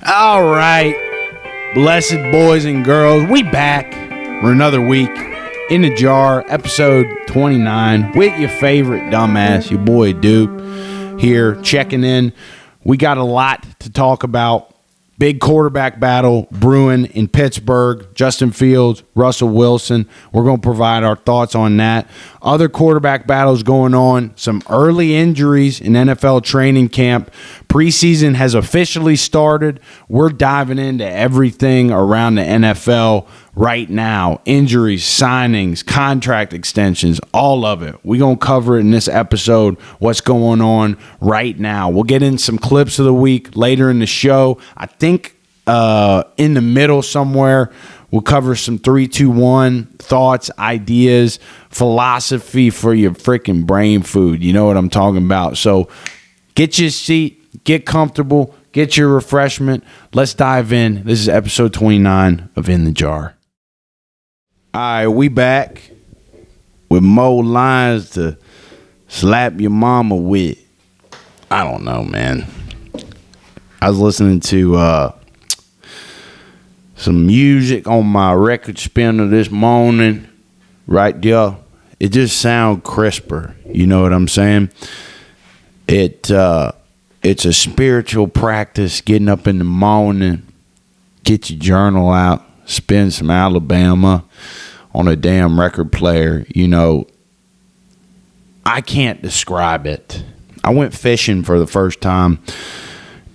All right, blessed boys and girls, we back for another week in the jar, episode 29, with your favorite dumbass, your boy Dupe, here checking in. We got a lot to talk about. Big quarterback battle brewing in Pittsburgh. Justin Fields, Russell Wilson. We're going to provide our thoughts on that. Other quarterback battles going on. Some early injuries in NFL training camp. Preseason has officially started. We're diving into everything around the NFL right now. Injuries, signings, contract extensions, all of it. We're going to cover it in this episode, what's going on right now. We'll get in some clips of the week later in the show. I think in the middle somewhere, we'll cover some 3-2-1 thoughts, ideas, philosophy for your freaking brain food. You know what I'm talking about. So get your seat, get comfortable, get your refreshment. Let's dive in. This is episode 29 of In the Jar. All right, we back with more lines to slap your mama with. I don't know, man. I was listening to some music on my record spinner this morning. Right there. It just sounds crisper. You know what I'm saying? It's a spiritual practice, getting up in the morning, get your journal out, spin some Alabama on a damn record player. You know, I can't describe it. I went fishing for the first time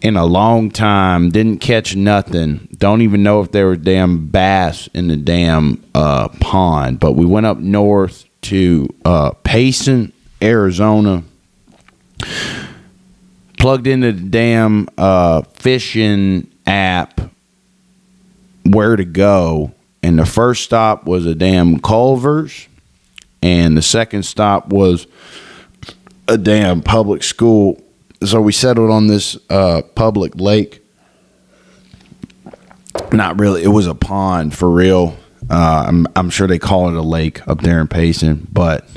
in a long time. Didn't catch nothing. Don't even know if there were damn bass in the damn pond. But we went up north to Payson, Arizona. Plugged into the damn fishing app where to go. And the first stop was a damn Culver's. And the second stop was a damn public school. So we settled on this public lake. Not really. It was a pond for real. I'm sure they call it a lake up there in Payson. But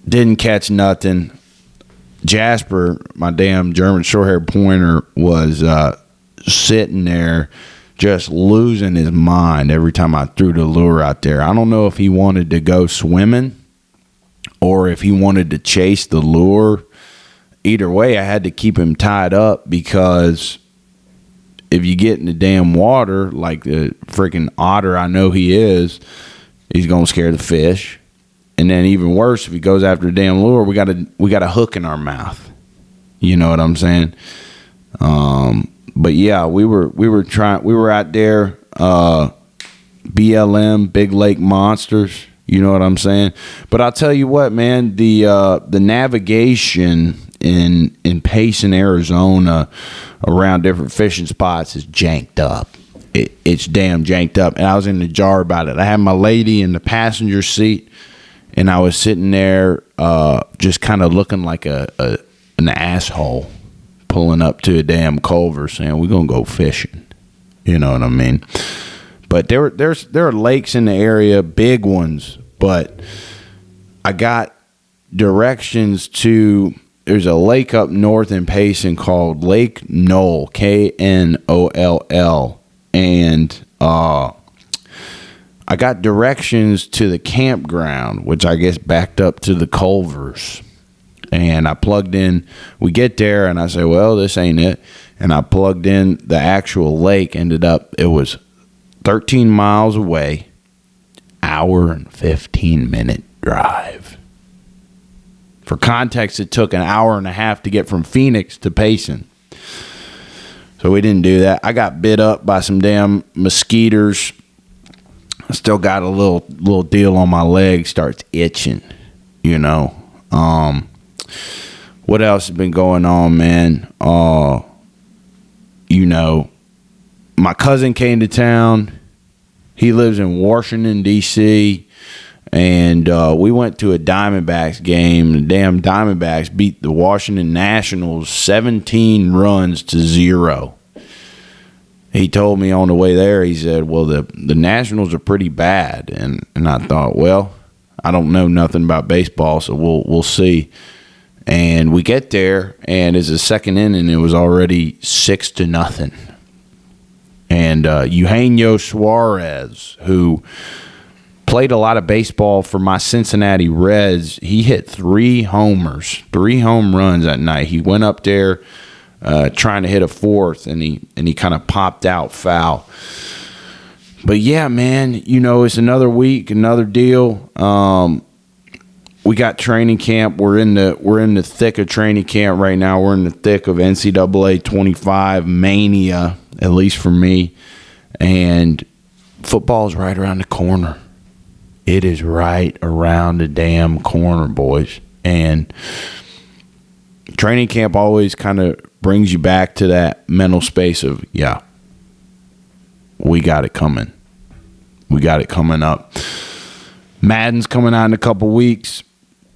didn't catch nothing. Jasper, my damn German short-haired pointer, was sitting there just losing his mind every time I threw the lure out there. I don't know if he wanted to go swimming or if he wanted to chase the lure. Either way, I had to keep him tied up because if you get in the damn water, like the freaking otter I know he is, he's going to scare the fish. And then even worse, if he goes after the damn lure, we got a hook in our mouth. You know what I'm saying? But yeah, we were out there, BLM, Big Lake Monsters. You know what I'm saying? But I'll tell you what, man, the navigation in Payson, Arizona, around different fishing spots is janked up. It's damn janked up. And I was in the jar about it. I had my lady in the passenger seat, and I was sitting there just kind of looking like an asshole, pulling up to a damn culvert saying, we're going to go fishing. You know what I mean? But there are lakes in the area, big ones. But I got directions to, there's a lake up north in Payson called Lake Knoll, Knoll. And I got directions to the campground, which I guess backed up to the culverts. And I plugged in, we get there, and I say, well, this ain't it. And I plugged in the actual lake, ended up, it was 13 miles away, hour and 15-minute drive. For context, it took an hour and a half to get from Phoenix to Payson. So we didn't do that. I got bit up by some damn mosquitoes. I still got a little deal on my leg, starts itching, you know. What else has been going on, man? You know, my cousin came to town. He lives in Washington, D.C., and we went to a Diamondbacks game. The damn Diamondbacks beat the Washington Nationals 17-0. He told me on the way there, he said, well, the Nationals are pretty bad. And I thought, well, I don't know nothing about baseball, so we'll see. And we get there, and it's the second inning, it was already 6-0. And Eugenio Suarez, who played a lot of baseball for my Cincinnati Reds, he hit 3 homers, 3 home runs that night. He went up there trying to hit a 4th, and he kind of popped out foul. But yeah, man, it's another week, another deal. We got training camp. We're in the thick of training camp right now. We're in the thick of NCAA 25 mania, at least for me. And football is right around the corner. It is right around the damn corner, boys. And training camp always kind of brings you back to that mental space of, yeah, we got it coming. We got it coming up. Madden's coming out in a couple weeks.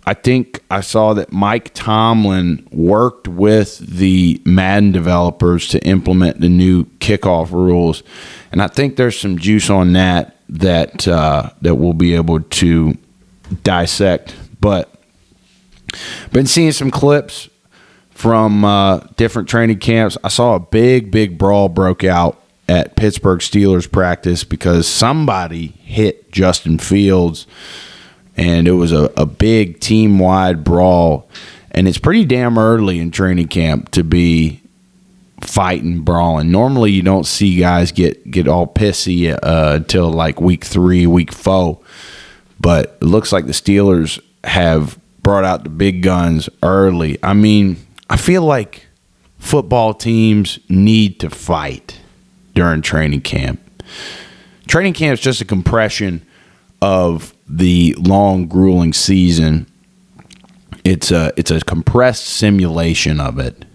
I think I saw that Mike Tomlin worked with the Madden developers to implement the new kickoff rules, and I think there's some juice on that we'll be able to dissect. But been seeing some clips from different training camps. I saw a big brawl broke out at Pittsburgh Steelers practice because somebody hit Justin Fields. And it was a big team-wide brawl. And it's pretty damn early in training camp to be fighting, brawling. Normally you don't see guys get all pissy until like week 3, week 4. But it looks like the Steelers have brought out the big guns early. I mean, I feel like football teams need to fight during training camp. Training camp is just a compression of the long, grueling season. It's a compressed simulation of it,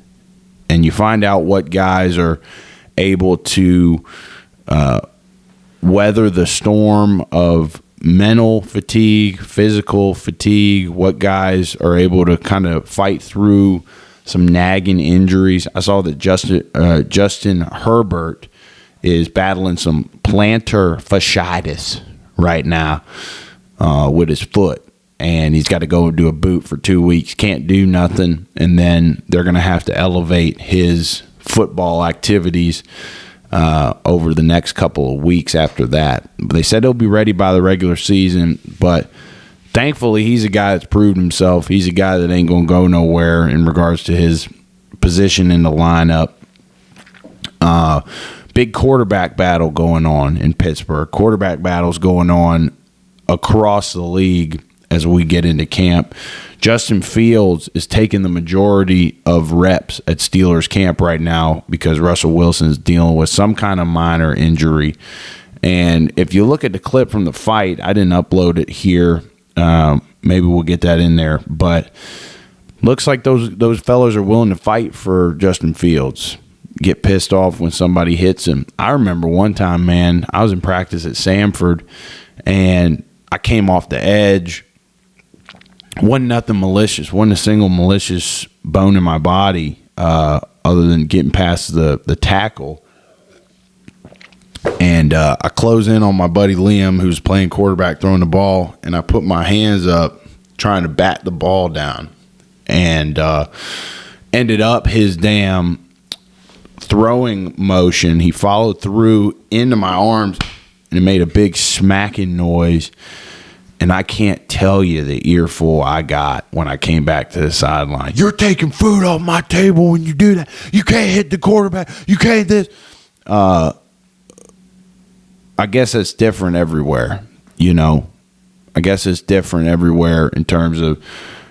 and you find out what guys are able to weather the storm of mental fatigue, physical fatigue, what guys are able to kind of fight through some nagging injuries. I saw that Justin Herbert is battling some plantar fasciitis right now with his foot, and he's got to go and do a boot for 2 weeks, can't do nothing, and then they're going to have to elevate his football activities over the next couple of weeks after that. But they said he'll be ready by the regular season, but thankfully he's a guy that's proved himself. He's a guy that ain't going to go nowhere in regards to his position in the lineup. Big quarterback battle going on in Pittsburgh. Quarterback battles going on across the league as we get into camp. Justin Fields is taking the majority of reps at Steelers camp right now because Russell Wilson is dealing with some kind of minor injury. And if you look at the clip from the fight, I didn't upload it here. Maybe we'll get that in there. But looks like those fellas are willing to fight for Justin Fields. Get pissed off when somebody hits him. I remember one time, man, I was in practice at Samford, and I came off the edge. Wasn't nothing malicious. Wasn't a single malicious bone in my body other than getting past the tackle. And I close in on my buddy Liam, who's playing quarterback, throwing the ball, and I put my hands up trying to bat the ball down. And ended up his damn throwing motion, he followed through into my arms, and it made a big smacking noise. And I can't tell you the earful I got when I came back to the sideline. You're taking food off my table when you do that. You can't hit the quarterback. You can't this. I guess it's different everywhere, I guess it's different everywhere in terms of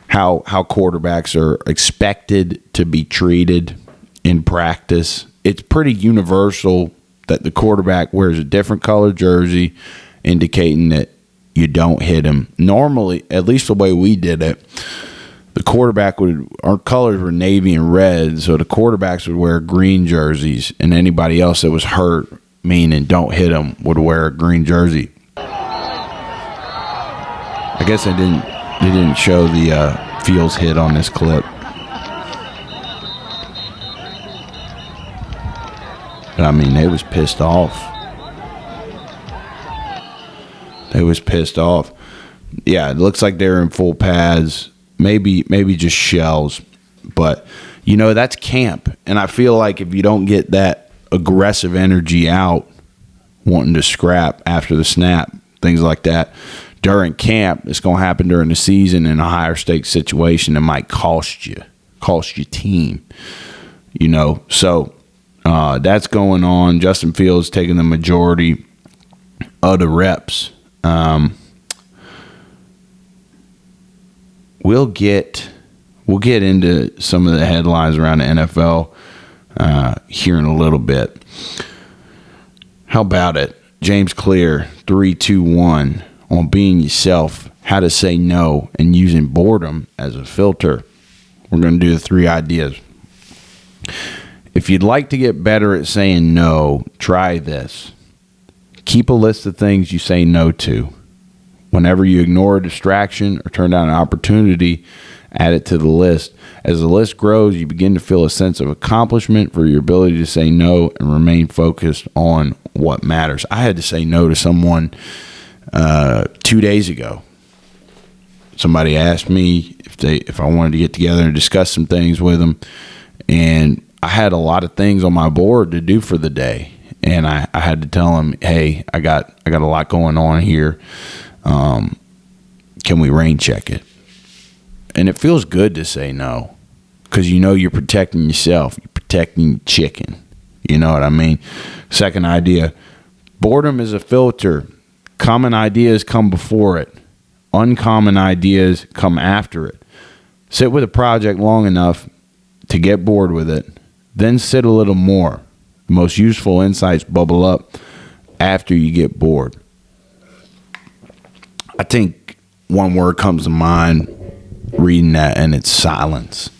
how quarterbacks are expected to be treated in practice. It's pretty universal that the quarterback wears a different color jersey, indicating that you don't hit him. Normally, at least the way we did it, the quarterback our colors were navy and red, so the quarterbacks would wear green jerseys, and anybody else that was hurt, meaning don't hit him, would wear a green jersey. I guess they didn't show the Fields hit on this clip. But I mean, they was pissed off. Yeah, it looks like they're in full pads. maybe just shells. But, that's camp. And I feel like if you don't get that aggressive energy out, wanting to scrap after the snap, things like that, during camp, it's going to happen during the season in a higher stakes situation. It might cost your team, So that's going on. Justin Fields taking the majority of the reps. We'll get into some of the headlines around the NFL here in a little bit. How about it? James Clear, 3-2-1 on being yourself, how to say no, and using boredom as a filter. We're going to do the 3 ideas. If you'd like to get better at saying no, try this. Keep a list of things you say no to. Whenever you ignore a distraction or turn down an opportunity, add it to the list. As the list grows, you begin to feel a sense of accomplishment for your ability to say no and remain focused on what matters. I had to say no to someone 2 days ago. Somebody asked me if I wanted to get together and discuss some things with them, and I had a lot of things on my board to do for the day, and I had to tell them, hey, I got a lot going on here. Can we rain check it? And it feels good to say no, because you're protecting yourself. You're protecting chicken. You know what I mean? Second idea, boredom is a filter. Common ideas come before it. Uncommon ideas come after it. Sit with a project long enough to get bored with it. Then sit a little more. The most useful insights bubble up after you get bored. I think one word comes to mind reading that, and it's silence.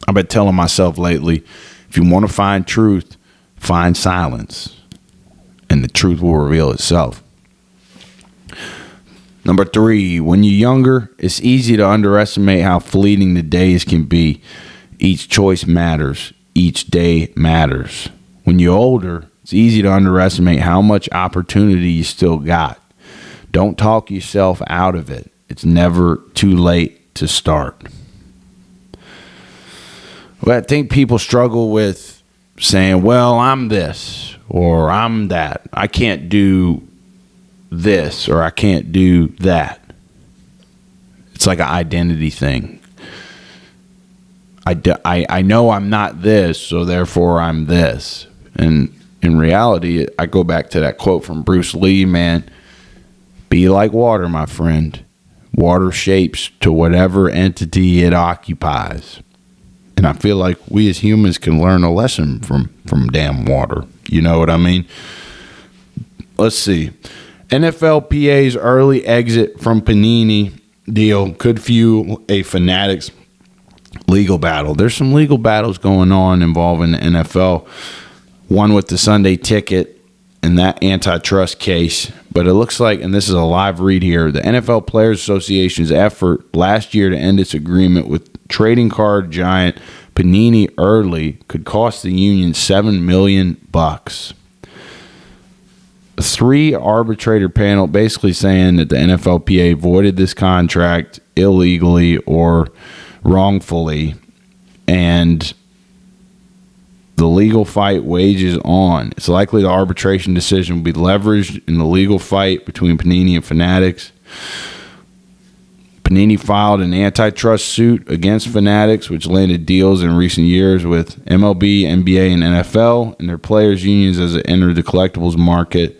I've been telling myself lately, if you want to find truth, find silence, and the truth will reveal itself. Number 3, when you're younger, it's easy to underestimate how fleeting the days can be. Each choice matters. Each day matters. When you're older, it's easy to underestimate how much opportunity you still got. Don't talk yourself out of it. It's never too late to start. Well, I think people struggle with saying, well, I'm this or I'm that. I can't do this or I can't do that. It's like an identity thing. I know I'm not this, so therefore I'm this. And in reality, I go back to that quote from Bruce Lee, man. Be like water, my friend. Water shapes to whatever entity it occupies. And I feel like we as humans can learn a lesson from damn water. You know what I mean? Let's see. NFLPA's early exit from Panini deal could fuel a Fanatics legal battle. There's some legal battles going on involving the NFL. One with the Sunday ticket and that antitrust case. But it looks like, and this is a live read here, the NFL Players Association's effort last year to end its agreement with trading card giant Panini early could cost the union $7 million. A 3-arbitrator panel basically saying that the NFLPA voided this contract illegally or wrongfully, and the legal fight wages on. It's likely the arbitration decision will be leveraged in the legal fight between Panini and Fanatics. Panini filed an antitrust suit against Fanatics, which landed deals in recent years with MLB, NBA, and NFL and their players' unions as it entered the collectibles market.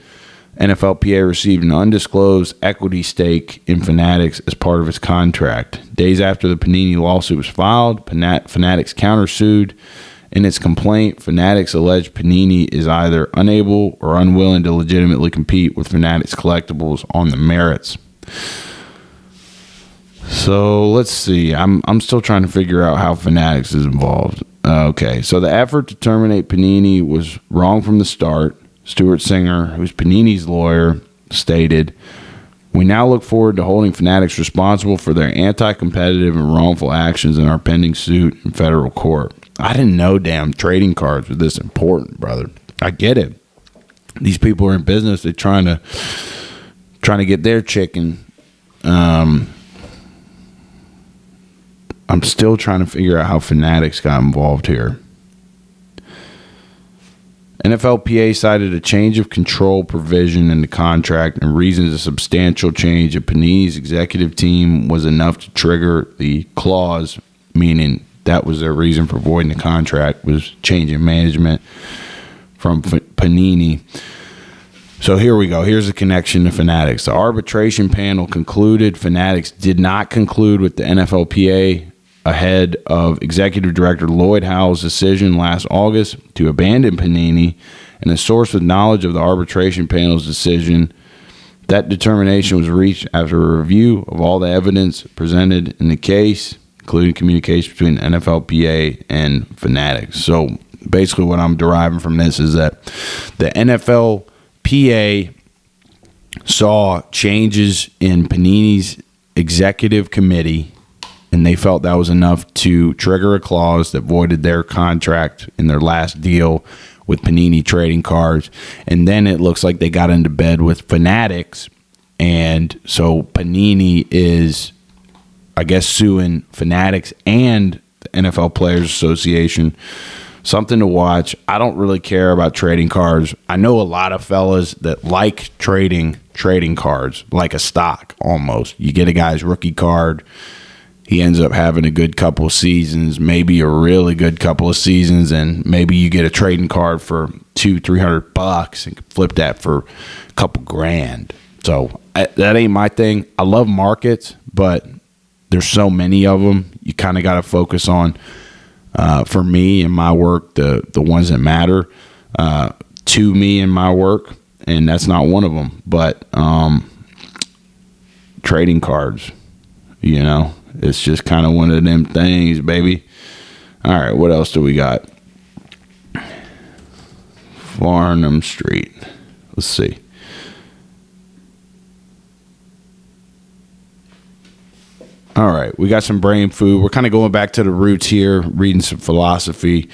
NFLPA received an undisclosed equity stake in Fanatics as part of its contract. Days after the Panini lawsuit was filed, Fanatics countersued. In its complaint, Fanatics alleged Panini is either unable or unwilling to legitimately compete with Fanatics Collectibles on the merits. So let's see. I'm still trying to figure out how Fanatics is involved. Okay, so the effort to terminate Panini was wrong from the start. Stuart Singer, who's Panini's lawyer, stated, "We now look forward to holding Fanatics responsible for their anti-competitive and wrongful actions in our pending suit in federal court." I didn't know damn trading cards were this important, brother. I get it. These people are in business. They're trying to get their chicken. I'm still trying to figure out how Fanatics got involved here. NFLPA cited a change of control provision in the contract and reasons a substantial change of Panini's executive team was enough to trigger the clause, meaning that was their reason for voiding the contract, was changing management from Panini. So here we go. Here's the connection to Fanatics. The arbitration panel concluded Fanatics did not conclude with the NFLPA ahead of Executive Director Lloyd Howell's decision last August to abandon Panini, and a source with knowledge of the arbitration panel's decision. That determination was reached after a review of all the evidence presented in the case, including communication between the NFLPA and Fanatics. So basically what I'm deriving from this is that the NFLPA saw changes in Panini's executive committee, and they felt that was enough to trigger a clause that voided their contract in their last deal with Panini Trading Cards. And then it looks like they got into bed with Fanatics. And so Panini is, I guess, suing Fanatics and the NFL Players Association. Something to watch. I don't really care about trading cards. I know a lot of fellas that like trading cards, like a stock almost. You get a guy's rookie card. He ends up having a good couple of seasons, maybe a really good couple of seasons, and maybe you get a trading card for $200-$300 and flip that for a couple grand. So that ain't my thing. I love markets, but there's so many of them. You kind of got to focus on, for me and my work, the ones that matter to me and my work, and that's not one of them. But trading cards, you know. It's just kind of one of them things, baby. All right, what else do we got? Farnham Street. Let's see. All right, we got some brain food. We're kind of going back to the roots here, reading some philosophy.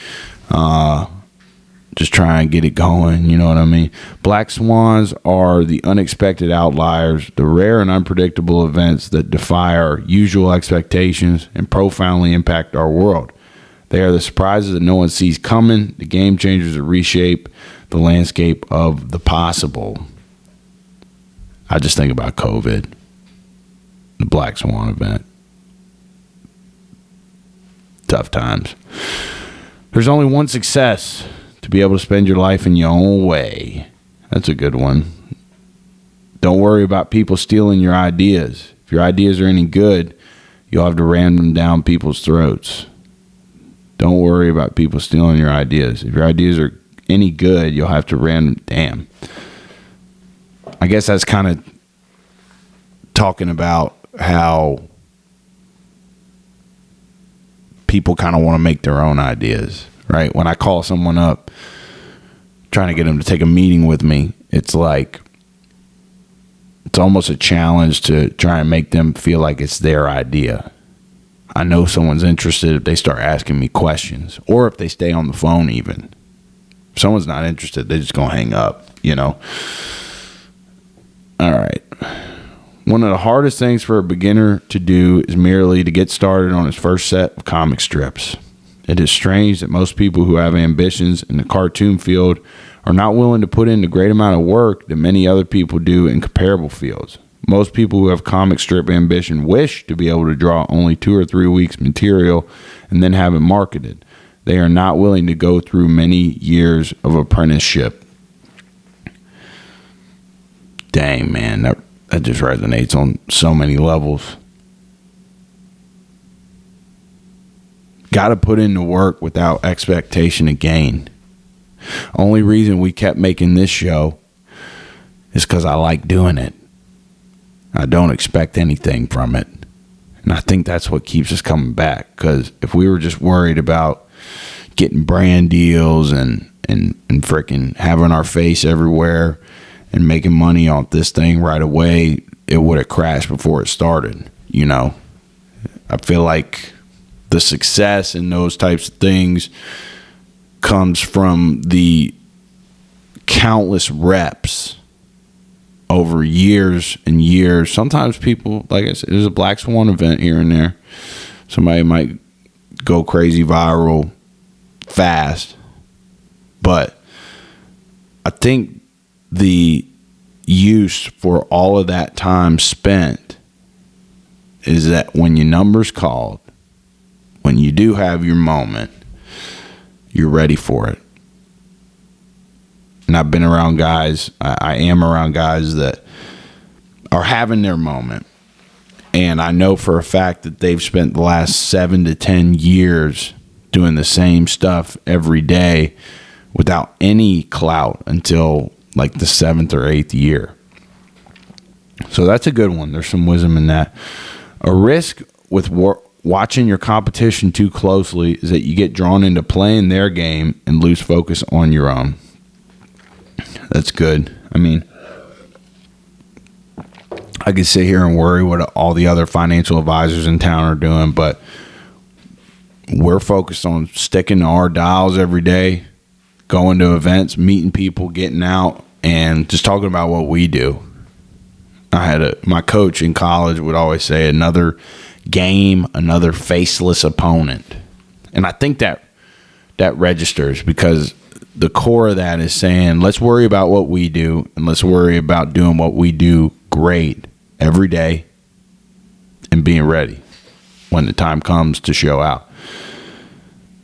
Just try and get it going, you know what I mean? Black swans are the unexpected outliers, the rare and unpredictable events that defy our usual expectations and profoundly impact our world. They are the surprises that no one sees coming, the game changers that reshape the landscape of the possible. I just think about COVID, the black swan event. Tough times. There's only one success: to be able to spend your life in your own way. That's a good one. Don't worry about people stealing your ideas. If your ideas are any good, you'll have to ram them down people's throats. Don't worry about people stealing your ideas. If your ideas are any good, you'll have to ram them. Damn. I guess that's kind of talking about how people kind of want to make their own ideas. Right? When I call someone up trying to get them to take a meeting with me, it's like, it's almost a challenge to try and make them feel like it's their idea. I know someone's interested if they start asking me questions, or if they stay on the phone even. If someone's not interested, they're just going to hang up, you know? All right. One of the hardest things for a beginner to do is merely to get started on his first set of comic strips. It is strange that most people who have ambitions in the cartoon field are not willing to put in the great amount of work that many other people do in comparable fields. Most people who have comic strip ambition wish to be able to draw only 2 or 3 weeks material and then have it marketed. They are not willing to go through many years of apprenticeship. Dang, man, that just resonates on so many levels. Got to put in the work without expectation of gain. Only reason we kept making this show is because I like doing it. I don't expect anything from it. And I think that's what keeps us coming back. Because if we were just worried about getting brand deals and freaking having our face everywhere and making money on this thing right away, it would have crashed before it started. You know, I feel like the success in those types of things comes from the countless reps over years and years. Sometimes people, like I said, there's a black swan event here and there. Somebody might go crazy viral fast. But I think the use for all of that time spent is that when your number's called, when you do have your moment, you're ready for it. And I've been around guys, I am around guys that are having their moment. And I know for a fact that they've spent the last 7 to 10 years doing the same stuff every day without any clout until like the 7th or 8th year. So that's a good one. There's some wisdom in that. A risk with watching your competition too closely is that you get drawn into playing their game and lose focus on your own. That's good. I mean, I could sit here and worry what all the other financial advisors in town are doing, but we're focused on sticking to our dials every day, going to events, meeting people, getting out, and just talking about what we do. My coach in college would always say, another game, another faceless opponent. And I think that registers, because the core of that is saying, let's worry about what we do, and let's worry about doing what we do great every day and being ready when the time comes to show out.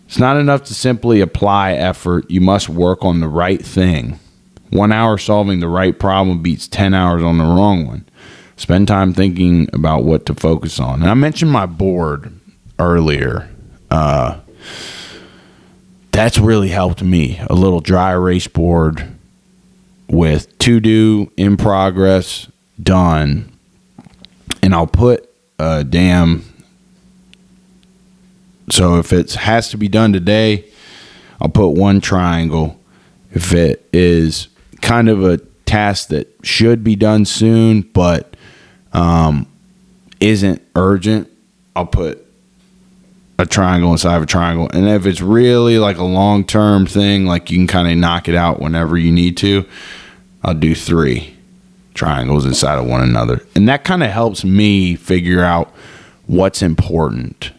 It's not enough to simply apply effort. You must work on the right thing. 1 hour solving the right problem beats 10 hours on the wrong one. Spend time thinking about what to focus on. And I mentioned my board earlier. That's really helped me. A little dry erase board with to do, in progress, done. And I'll put a so if it has to be done today, I'll put one triangle. If it is kind of a task that should be done soon but isn't urgent, I'll put a triangle inside of a triangle. And if it's really like a long-term thing, like you can kind of knock it out whenever you need to, I'll do 3 triangles inside of one another. And that kind of helps me figure out what's important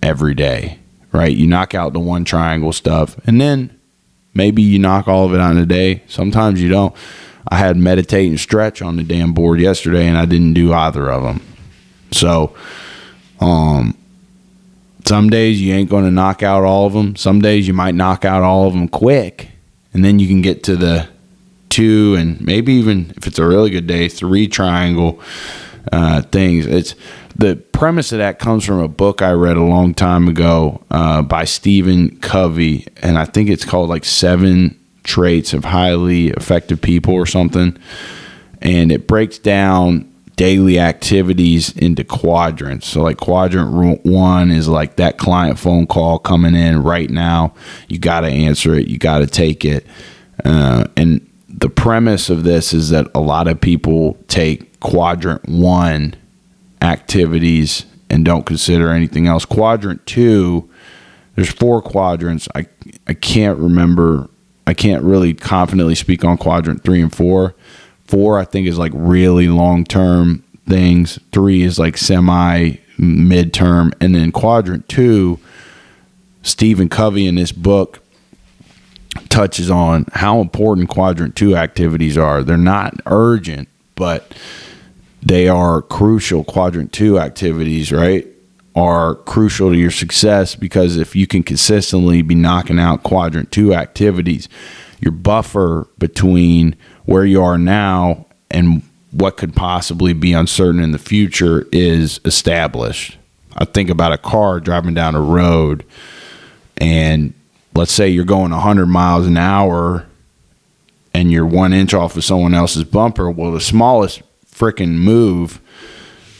every day, right? You knock out the one triangle stuff, and then maybe you knock all of it out in a day. Sometimes you don't. I had meditate and stretch on the damn board yesterday, and I didn't do either of them. So, some days you ain't going to knock out all of them. Some days you might knock out all of them quick, and then you can get to the 2 and maybe even, if it's a really good day, 3 triangle things. It's the premise of that comes from a book I read a long time ago by Stephen Covey, and I think it's called like 7 Traits of Highly Effective People or something. And it breaks down daily activities into quadrants. So like quadrant 1 is like that client phone call coming in right now. You got to answer it. You got to take it. And the premise of this is that a lot of people take quadrant 1 activities and don't consider anything else. Quadrant 2, there's 4 quadrants. I can't remember. I can't really confidently speak on quadrant 3 and 4. 4, I think, is like really long-term things. 3 is like semi-midterm. And then quadrant 2, Stephen Covey in this book touches on how important quadrant 2 activities are. They're not urgent, but they are crucial. Quadrant 2 activities, right, are crucial to your success, because if you can consistently be knocking out quadrant 2 activities, your buffer between where you are now and what could possibly be uncertain in the future is established. I think about a car driving down a road, and let's say you're going 100 miles an hour and you're 1 inch off of someone else's bumper. Well, the smallest freaking move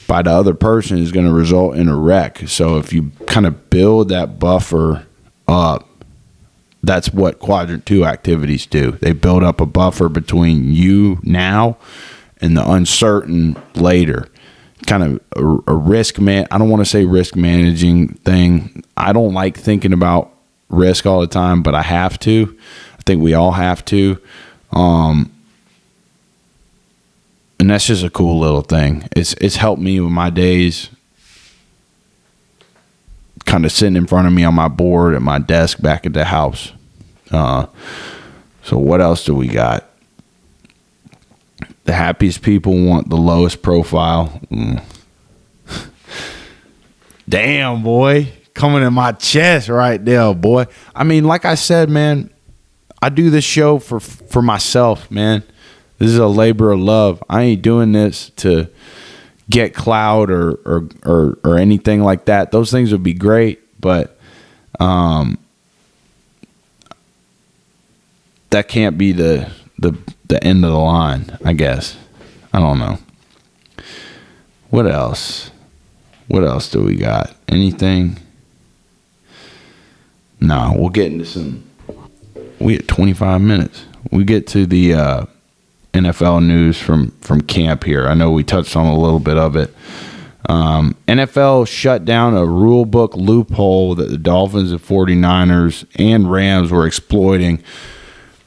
by the other person is going to result in a wreck. So if you kind of build that buffer up, that's what quadrant 2 activities do. They build up a buffer between you now and the uncertain later. Kind of a risk I don't want to say risk managing thing. I don't like thinking about risk all the time, but I have to. I think we all have to. And that's just a cool little thing. It's helped me with my days. kind of sitting in front of me on my board at my desk back at the house. So what else do we got? The happiest people want the lowest profile. Damn, boy. Coming in my chest right there, boy. I mean, like I said, man, I do this show for myself, man. This is a labor of love. I ain't doing this to get clout or anything like that. Those things would be great, but that can't be the end of the line, I guess. I don't know. What else? What else do we got? Anything? No, we'll get into some. We at 25 minutes. We get to the NFL news from camp here. I know we touched on a little bit of it. NFL shut down a rule book loophole that the Dolphins and 49ers and Rams were exploiting.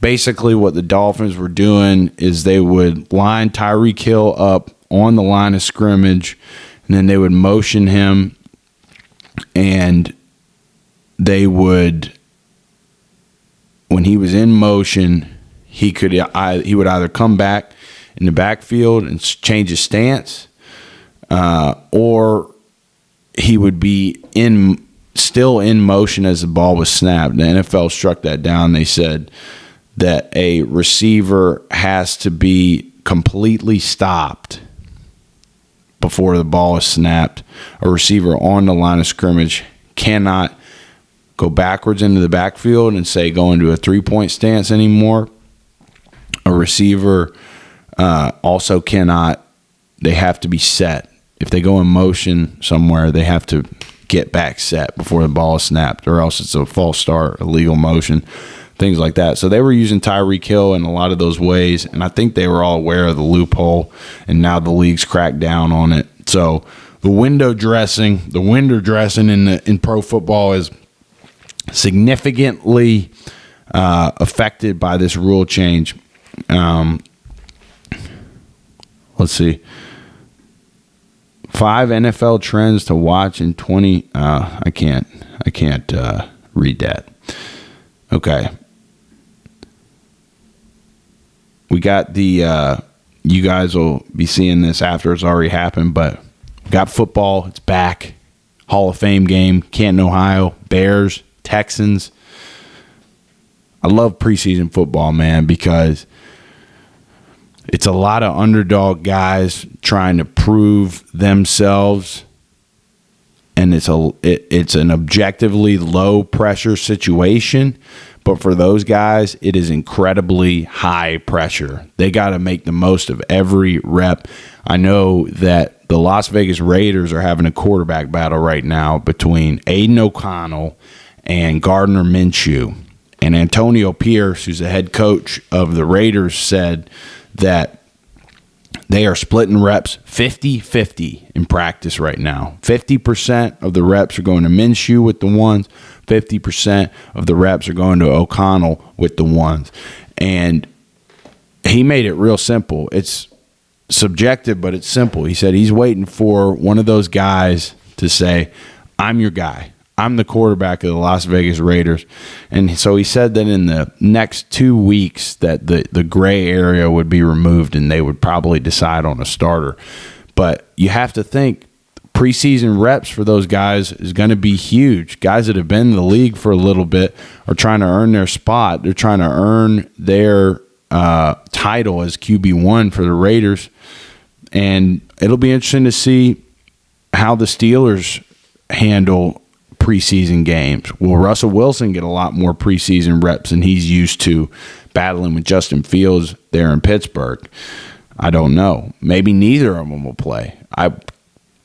Basically, what the Dolphins were doing is they would line Tyreek Hill up on the line of scrimmage, and then they would motion him, and they would, when he was in motion, he would either come back in the backfield and change his stance, or he would be still in motion as the ball was snapped. The NFL struck that down. They said that a receiver has to be completely stopped before the ball is snapped. A receiver on the line of scrimmage cannot go backwards into the backfield and say go into a three-point stance anymore. A receiver also cannot. They have to be set. If they go in motion somewhere, they have to get back set before the ball is snapped, or else it's a false start, illegal motion, things like that. So they were using Tyreek Hill in a lot of those ways, and I think they were all aware of the loophole, and now the league's cracked down on it. So the window dressing in pro football is significantly affected by this rule change. Let's see. 5 NFL trends to watch in 20. I can't read that. Okay. We got the. You guys will be seeing this after it's already happened, but we got football. It's back. Hall of Fame game. Canton, Ohio. Bears. Texans. I love preseason football, man, because it's a lot of underdog guys trying to prove themselves, and it's an objectively low pressure situation. But for those guys, it is incredibly high pressure. They got to make the most of every rep. I know that the Las Vegas Raiders are having a quarterback battle right now between Aiden O'Connell and Gardner Minshew. And Antonio Pierce, who's the head coach of the Raiders, said that they are splitting reps 50-50 in practice right now. 50% of the reps are going to Minshew with the ones. 50% of the reps are going to O'Connell with the ones. And he made it real simple. It's subjective, but it's simple. He said he's waiting for one of those guys to say, I'm your guy. I'm the quarterback of the Las Vegas Raiders. And so he said that in the next 2 weeks that the gray area would be removed and they would probably decide on a starter. But you have to think preseason reps for those guys is going to be huge. Guys that have been in the league for a little bit are trying to earn their spot. They're trying to earn their title as QB1 for the Raiders. And it'll be interesting to see how the Steelers handle preseason games. Will Russell Wilson get a lot more preseason reps than he's used to battling with Justin Fields there in Pittsburgh? I don't know. Maybe neither of them will play. I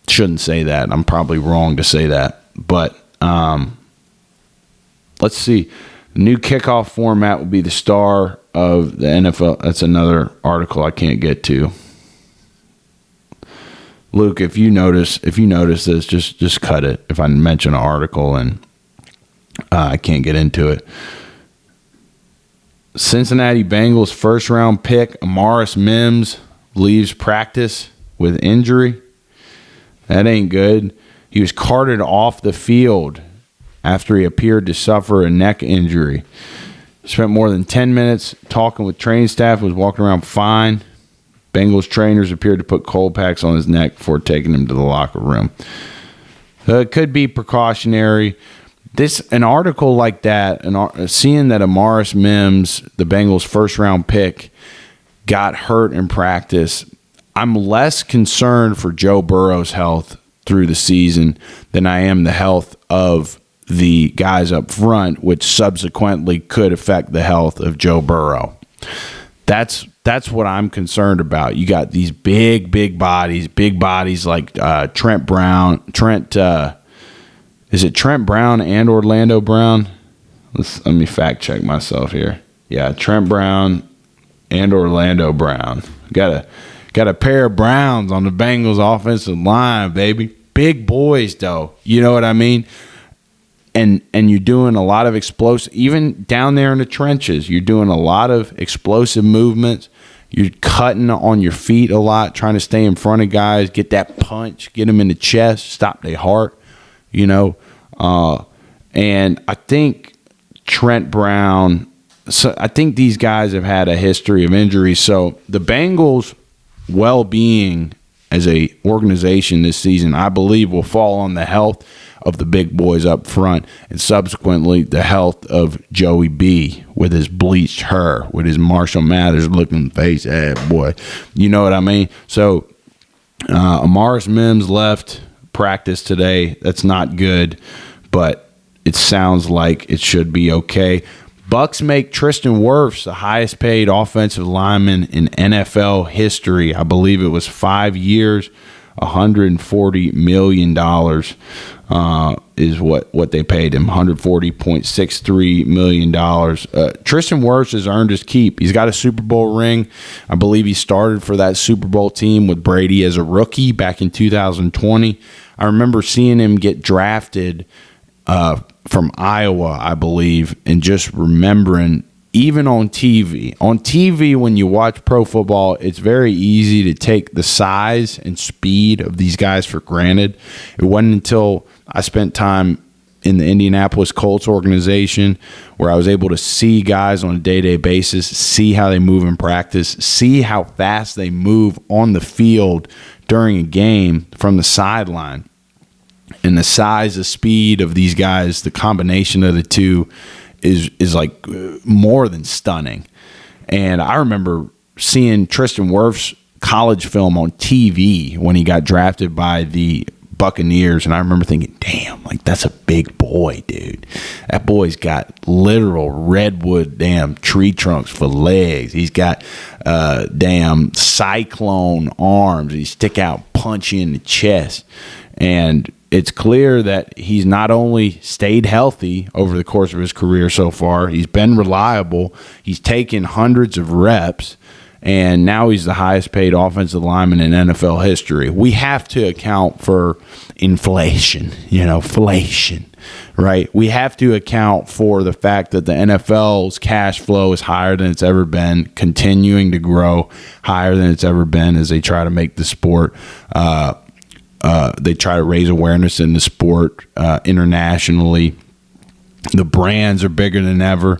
shouldn't say that. I'm probably wrong to say that. But let's see. The new kickoff format will be the star of the NFL. That's another article I can't get to. Luke, if you notice this, just cut it. If I mention an article and I can't get into it. Cincinnati Bengals first round pick Amaris Mims leaves practice with injury. That ain't good. He was carted off the field after he appeared to suffer a neck injury. Spent more than 10 minutes talking with training staff, was walking around fine. Bengals trainers appeared to put cold packs on his neck before taking him to the locker room. It could be precautionary. An article like that, seeing that Amaris Mims, the Bengals' first-round pick, got hurt in practice, I'm less concerned for Joe Burrow's health through the season than I am the health of the guys up front, which subsequently could affect the health of Joe Burrow. That's what I'm concerned about. You got these big bodies like Trent Brown. Is it Trent Brown and Orlando Brown? Let me fact check myself here. Yeah, Trent Brown and Orlando Brown. Got a pair of Browns on the Bengals offensive line, baby. Big boys, though. You know what I mean? And you're doing a lot of explosive, even down there in the trenches, you're doing a lot of explosive movements. You're cutting on your feet a lot, trying to stay in front of guys, get that punch, get them in the chest, stop their heart, you know. And I think Trent Brown, so I think these guys have had a history of injuries. So the Bengals' well-being as a organization this season, I believe, will fall on the health of the big boys up front and subsequently the health of Joey B with his bleached hair, with his Marshall Mathers looking face. Hey, boy. You know what I mean? So Amaris Mims left practice today. That's not good, but it sounds like it should be okay. Bucs make Tristan Wirfs the highest paid offensive lineman in NFL history. I believe it was 5 years, $140 million is what they paid him, $140.63 million. Tristan Wirfs has earned his keep. He's got a Super Bowl ring. I believe he started for that Super Bowl team with Brady as a rookie back in 2020. I remember seeing him get drafted from Iowa, I believe, and just remembering, even on TV. On TV, when you watch pro football, it's very easy to take the size and speed of these guys for granted. It wasn't until I spent time in the Indianapolis Colts organization where I was able to see guys on a day-to-day basis, see how they move in practice, see how fast they move on the field during a game from the sideline. And the size, the speed of these guys, the combination of the two is like more than stunning. And I remember seeing Tristan Wirfs' college film on TV when he got drafted by the Buccaneers, and I remember thinking, damn, like, that's a big boy, dude. That boy's got literal redwood damn tree trunks for legs. He's got damn cyclone arms. He stick out, punch you in the chest. And it's clear that he's not only stayed healthy over the course of his career so far, he's been reliable, he's taken hundreds of reps, and now he's the highest paid offensive lineman in NFL history. We have to account for inflation, right? We have to account for the fact that the NFL's cash flow is higher than it's ever been, continuing to grow higher than it's ever been as they try to make the sport they try to raise awareness in the sport internationally. The brands are bigger than ever.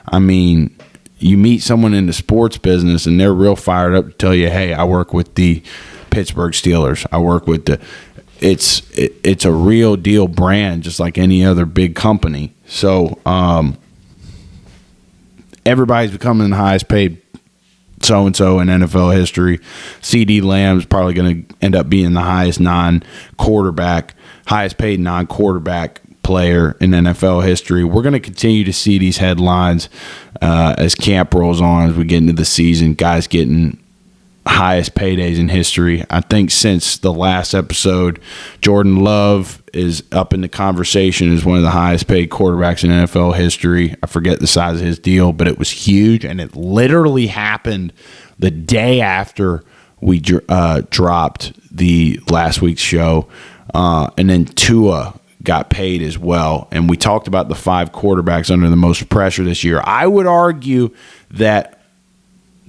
I mean, you meet someone in the sports business and they're real fired up to tell you, hey, I work with the Pittsburgh Steelers. I work with it's a real deal brand, just like any other big company. So everybody's becoming the highest paid so-and-so in NFL history. CD Lamb's probably going to end up being the highest paid non-quarterback player in NFL history. We're going to continue to see these headlines as camp rolls on, as we get into the season, guys getting highest paydays in history. I think since the last episode, Jordan Love is up in the conversation as one of the highest paid quarterbacks in NFL history. I forget the size of his deal, but it was huge, and it literally happened the day after we dropped the last week's show, and then Tua got paid as well. And we talked about the 5 quarterbacks under the most pressure this year. I would argue that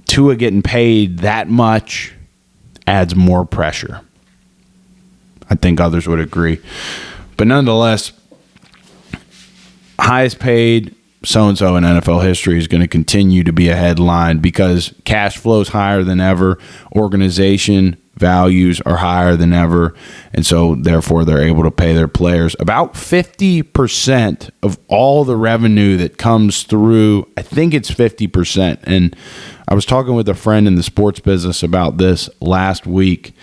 Tua getting paid that much adds more pressure. I think others would agree. But nonetheless, highest paid so-and-so in NFL history is going to continue to be a headline because cash flow is higher than ever. Organization values are higher than ever. And so, therefore, they're able to pay their players about 50% of all the revenue that comes through. I think it's 50%. And I was talking with a friend in the sports business about this last week.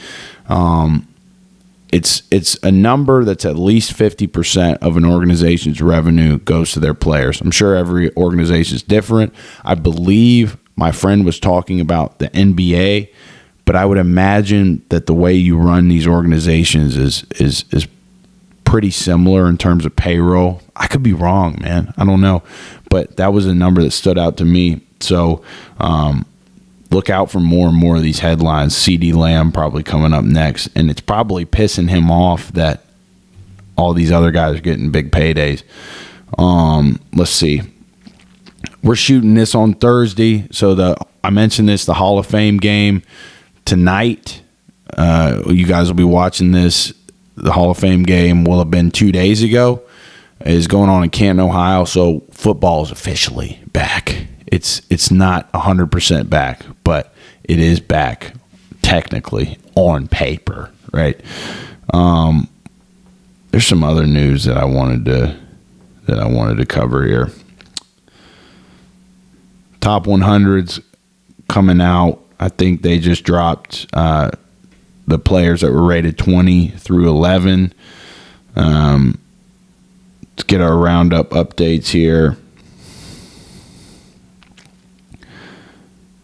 It's a number that's at least 50% of an organization's revenue goes to their players. I'm sure every organization is different. I believe my friend was talking about the NBA, but I would imagine that the way you run these organizations is pretty similar in terms of payroll. I could be wrong, man. I don't know. But that was a number that stood out to me. So look out for more and more of these headlines. CeeDee Lamb probably coming up next. And it's probably pissing him off that all these other guys are getting big paydays. Let's see. We're shooting this on Thursday. So I mentioned this, the Hall of Fame game tonight. You guys will be watching this. The Hall of Fame game will have been 2 days ago. It is going on in Canton, Ohio. So football is officially back. It's not 100% back, but it is back technically on paper, right? There's some other news that I wanted to cover here. Top 100s coming out. I think they just dropped the players that were rated 20 through 11. Let's get our roundup updates here.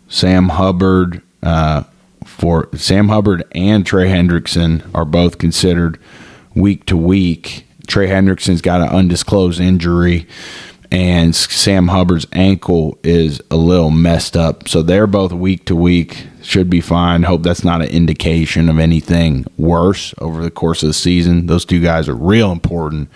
Sam Hubbard and Trey Hendrickson are both considered week to week. Trey Hendrickson's got an undisclosed injury, and Sam Hubbard's ankle is a little messed up. So they're both week to week. Should be fine. Hope that's not an indication of anything worse over the course of the season. Those two guys are real important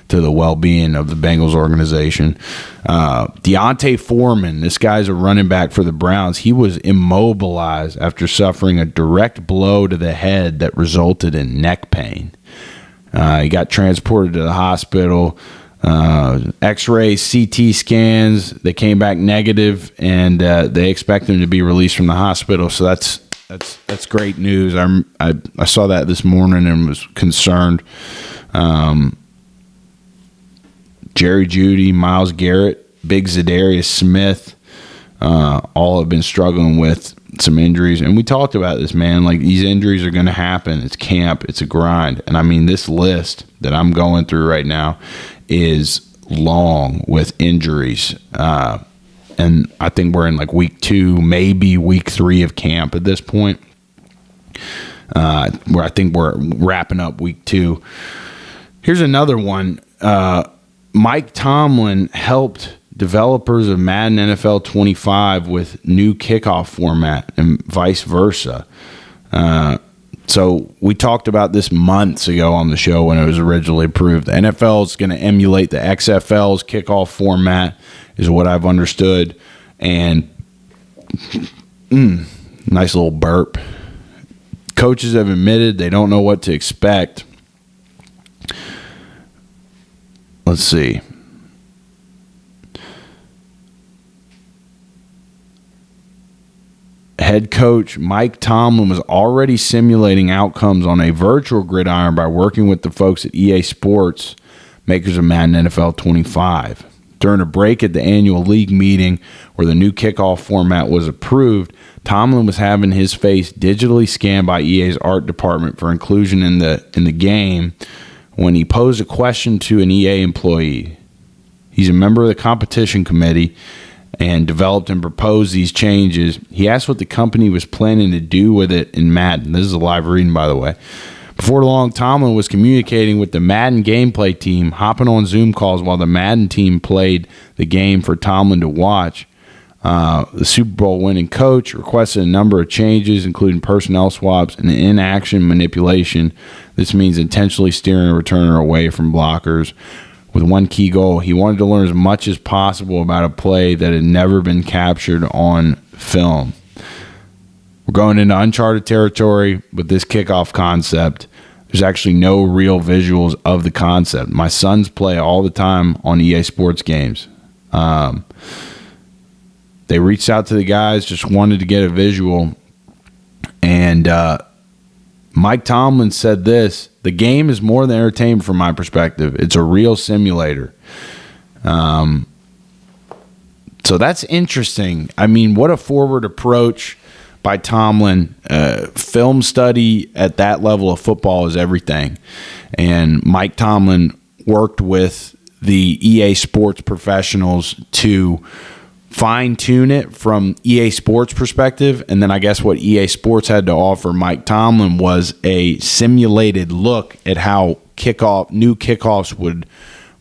to the well-being of the Bengals organization. Deontay Foreman, this guy's a running back for the Browns. He was immobilized after suffering a direct blow to the head that resulted in neck pain. He got transported to the hospital. X-rays, CT scans, they came back negative, and they expect him to be released from the hospital. So that's great news. I saw that this morning and was concerned. Jerry Jeudy, Myles Garrett, Big Zadarius Smith, all have been struggling with some injuries. And we talked about this, man. Like, these injuries are going to happen. It's camp. It's a grind. And, I mean, this list that I'm going through right now is long with injuries. And I think we're in, like, week 2, maybe week 3 of camp at this point, where I think we're wrapping up week 2. Here's another one. Mike Tomlin helped developers of Madden NFL 25 with new kickoff format and vice versa. So we talked about this months ago on the show when it was originally approved. The NFL is going to emulate the XFL's kickoff format, is what I've understood. And nice little burp. Coaches have admitted they don't know what to expect. Let's see. Head coach Mike Tomlin was already simulating outcomes on a virtual gridiron by working with the folks at EA Sports, makers of Madden NFL 25. During a break at the annual league meeting where the new kickoff format was approved, Tomlin was having his face digitally scanned by EA's art department for inclusion in the game when he posed a question to an EA employee. He's a member of the competition committee and developed and proposed these changes. He asked what the company was planning to do with it in Madden. This is a live reading, by the way. Before long, Tomlin was communicating with the Madden gameplay team, hopping on Zoom calls while the Madden team played the game for Tomlin to watch. The Super Bowl winning coach requested a number of changes, including personnel swaps and in-action manipulation. This means intentionally steering a returner away from blockers. With one key goal, he wanted to learn as much as possible about a play that had never been captured on film. We're going into uncharted territory with this kickoff concept. There's actually no real visuals of the concept. My sons play all the time on EA Sports games. They reached out to the guys, just wanted to get a visual. And Mike Tomlin said this: the game is more than entertainment from my perspective. It's a real simulator. So that's interesting. I mean, what a forward approach by Tomlin. Film study at that level of football is everything. And Mike Tomlin worked with the EA Sports professionals to fine-tune it from EA Sports perspective. And then I guess what EA Sports had to offer Mike Tomlin was a simulated look at how new kickoffs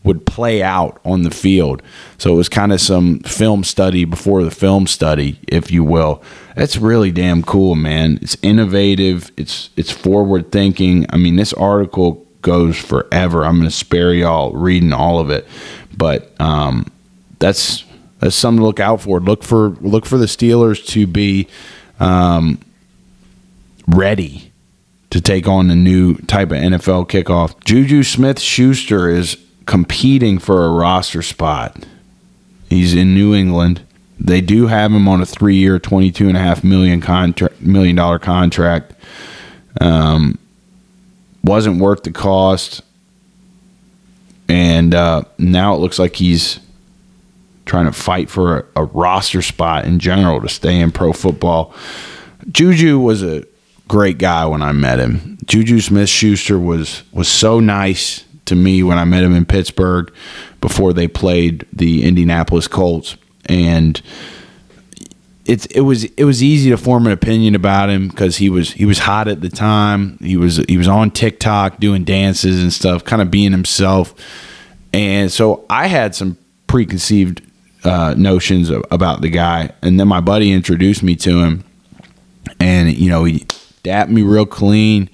would play out on the field. So it was kind of some film study before the film study, if you will. That's really damn cool, man. It's innovative. It's forward thinking. I mean, this article goes forever. I'm going to spare y'all reading all of it, but that's something to look out for. Look for the Steelers to be ready to take on a new type of NFL kickoff. Juju Smith-Schuster is competing for a roster spot. He's in New England. They do have him on a 3-year, $22.5 million contract. Wasn't worth the cost, and now it looks like he's trying to fight for a roster spot in general to stay in pro football. Juju was a great guy when I met him. Juju Smith-Schuster was so nice to me when I met him in Pittsburgh before they played the Indianapolis Colts, and it was easy to form an opinion about him because he was hot at the time. He was on TikTok doing dances and stuff, kind of being himself, and so I had some preconceived notions about the guy, and then my buddy introduced me to him, and he dapped me real clean.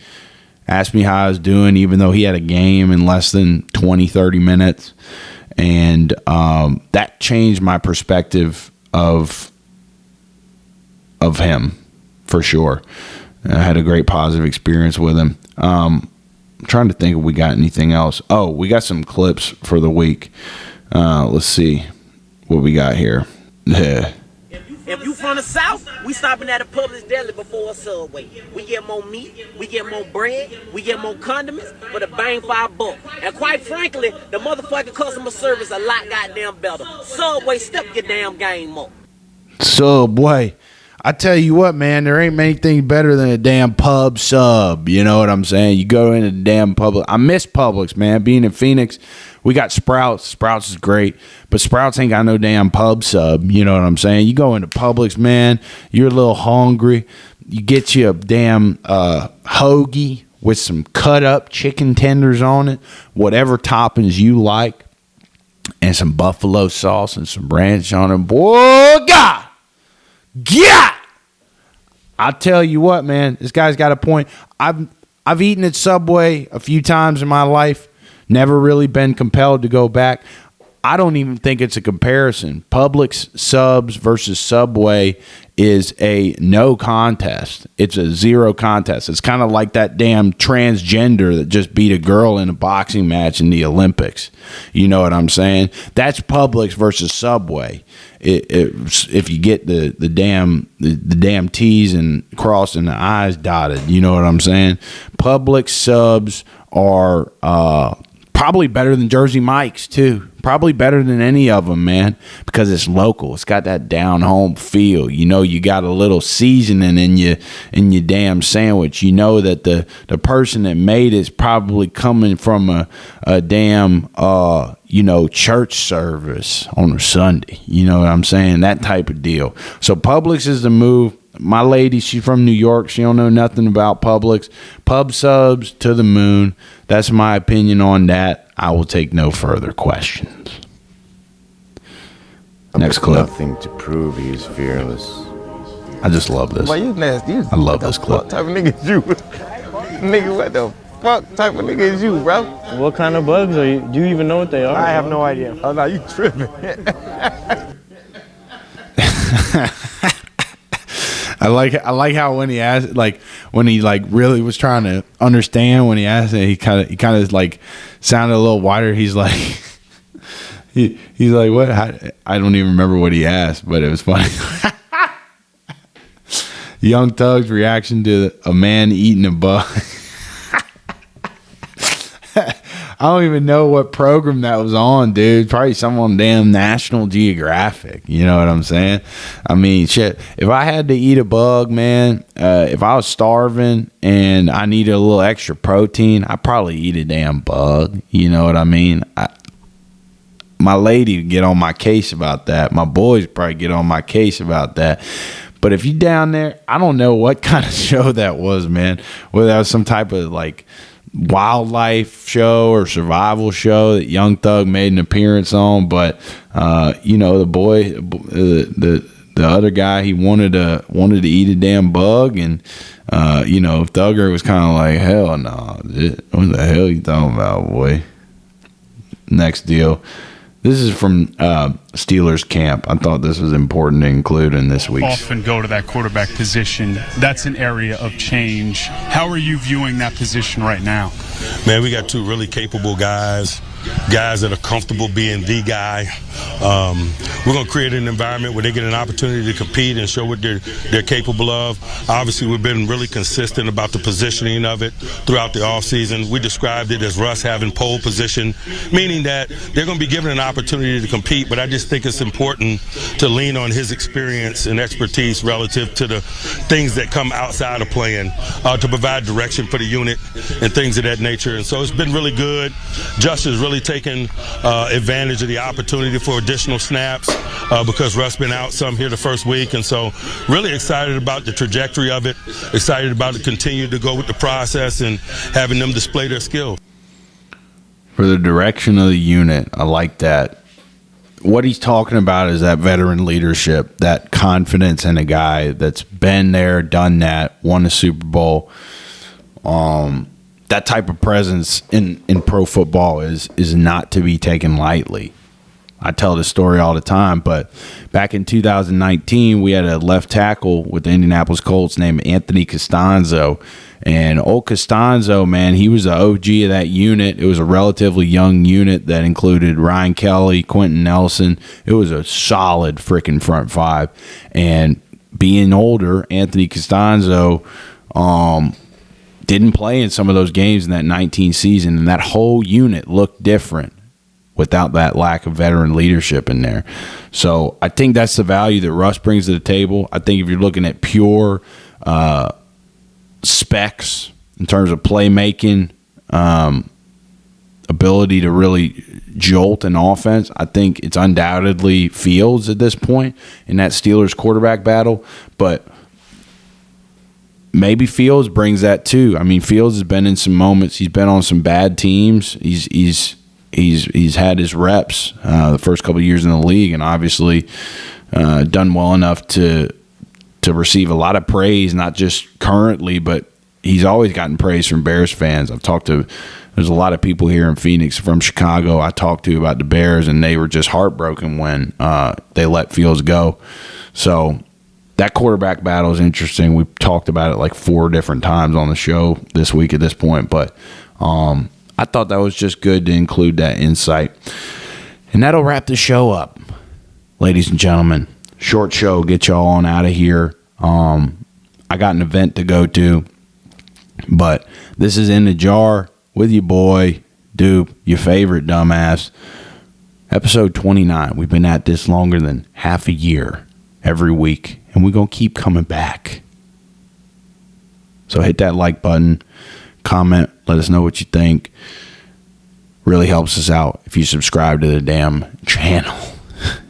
Asked me how I was doing, even though he had a game in less than 20, 30 minutes. And that changed my perspective of him, for sure. I had a great positive experience with him. I'm trying to think if we got anything else. Oh, we got some clips for the week. Let's see what we got here. If you from the South, we stopping at a Publix deli before a Subway. We get more meat, we get more bread, we get more condiments for the bang for our buck. And quite frankly, the motherfucking customer service a lot goddamn better. Subway, step your damn game up. Subway. I tell you what, man, there ain't many things better than a damn pub sub. You know what I'm saying? You go into the damn Publix. I miss Publix, man. Being in Phoenix, we got Sprouts. Sprouts is great, but Sprouts ain't got no damn pub sub. You know what I'm saying? You go into Publix, man, you're a little hungry. You get you a damn hoagie with some cut up chicken tenders on it, whatever toppings you like, and some buffalo sauce and some ranch on it. Boy, God! Yeah, I tell you what, man, this guy's got a point. I've eaten at Subway a few times in my life, never really been compelled to go back. I don't even think it's a comparison. Publix Subs versus Subway is a no contest. It's a zero contest. It's kind of like that damn transgender that just beat a girl in a boxing match in the Olympics. You know what I'm saying? That's Publix versus Subway. If you get the damn T's and crossed and the I's dotted, you know what I'm saying? Publix Subs are probably better than Jersey Mike's too. Probably better than any of them, man, because it's local. It's got that down home feel. You know, you got a little seasoning in your damn sandwich. You know that the person that made it's probably coming from a damn church service on a Sunday. You know what I'm saying? That type of deal. So Publix is the move. My lady, she's from New York. She don't know nothing about Publix. Pub Subs to the moon. That's my opinion on that. I will take no further questions. Next clip. Nothing to prove he's fearless. I just love this. Why you nasty? I love this clip. What type of nigga is you? Nigga, what the fuck type of nigga is you, bro? What kind of bugs are you? Do you even know what they are? I have no idea. Oh, no, you tripping. I like how when he asked, like, when he like really was trying to understand when he asked it, he kind of like sounded a little wider. He's like, he's like, what? I don't even remember what he asked, but it was funny. Young Thug's reaction to a man eating a bug. I don't even know what program that was on, dude. Probably some on damn National Geographic. You know what I'm saying? I mean, shit. If I had to eat a bug, man, if I was starving and I needed a little extra protein, I'd probably eat a damn bug. You know what I mean? My lady would get on my case about that. My boys probably get on my case about that. But if you down there, I don't know what kind of show that was, man. Whether that was some type of like wildlife show or survival show that Young Thug made an appearance on, but the boy, the other guy, he wanted to eat a damn bug, and Thugger was kind of like, hell no, what the hell you talking about, boy? Next deal. This is from Steelers camp. I thought this was important to include in this week's. Often go to that quarterback position. That's an area of change. How are you viewing that position right now? Man, we got two really capable guys that are comfortable being the guy. We're going to create an environment where they get an opportunity to compete and show what they're capable of. Obviously, we've been really consistent about the positioning of it throughout the offseason. We described it as Russ having pole position, meaning that they're going to be given an opportunity to compete, but I just think it's important to lean on his experience and expertise relative to the things that come outside of playing to provide direction for the unit and things of that nature. And so it's been really good. Justin's really taken advantage of the opportunity for additional snaps because Russ been out some here the first week, and so really excited about the trajectory of it, excited about it continue to go with the process and having them display their skill. For the direction of the unit, I like that. What he's talking about is that veteran leadership, that confidence in a guy that's been there, done that, won a Super Bowl. That type of presence in pro football is not to be taken lightly. I tell this story all the time, but back in 2019, we had a left tackle with the Indianapolis Colts named Anthony Costanzo. And old Costanzo, man, he was the OG of that unit. It was a relatively young unit that included Ryan Kelly, Quentin Nelson. It was a solid freaking front five. And being older, Anthony Costanzo didn't play in some of those games in that 19 season, and that whole unit looked different without that lack of veteran leadership in there. So I think that's the value that Russ brings to the table. I think if you're looking at pure specs in terms of playmaking, ability to really jolt an offense, I think it's undoubtedly Fields at this point in that Steelers quarterback battle. But maybe Fields brings that too. I mean, Fields has been in some moments. He's been on some bad teams. He's had his reps the first couple of years in the league, and obviously done well enough to receive a lot of praise, not just currently, but he's always gotten praise from Bears fans. There's a lot of people here in Phoenix from Chicago I talked to about the Bears, and they were just heartbroken when they let Fields go. So that quarterback battle is interesting. We've talked about it like 4 different times on the show this week at this point, but I thought that was just good to include that insight. And that'll wrap the show up, ladies and gentlemen. Short show, get y'all on out of here. I got an event to go to, but this is In the Jar with your boy, Dupe, your favorite dumbass. Episode 29. We've been at this longer than half a year every week, and we're going to keep coming back. So hit that like button. Comment, let us know what you think. Really helps us out if you subscribe to the damn channel.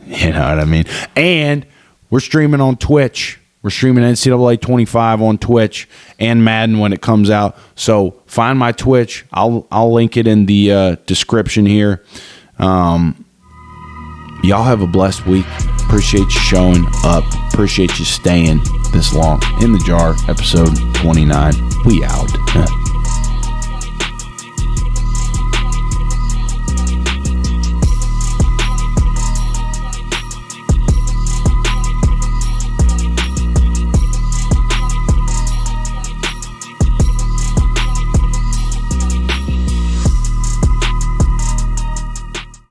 You know what I mean? And we're streaming on Twitch. We're streaming NCAA 25 on Twitch and Madden when it comes out. So find my Twitch. I'll link it in the description here. Y'all have a blessed week. Appreciate you showing up. Appreciate you staying this long. In the Jar, episode 29. We out.